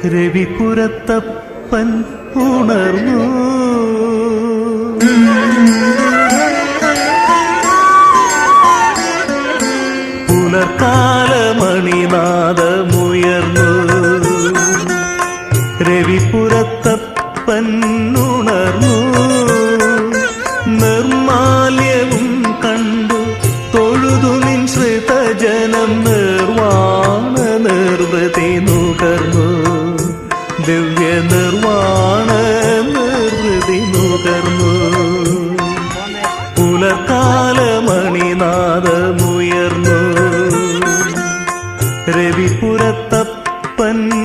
രവിപുരത്തപ്പൻ ഉണർന്നു. പുലർക്കാലമണിനാദമുയർന്നു. രവിപുരത്തപ്പൻ ഉണർന്നു. നിർമാല്യവും കണ്ടു തൊഴുതു നിൻ ശ്രിതജനം നിർവാണ നിർവൃതി നുകർന്നു. ദിവ്യ നിർവാണ നിർവൃതി നുകർന്നു. പുലർക്കാലമണിനാദമുയർന്നു. രവിപുരത്തപ്പൻ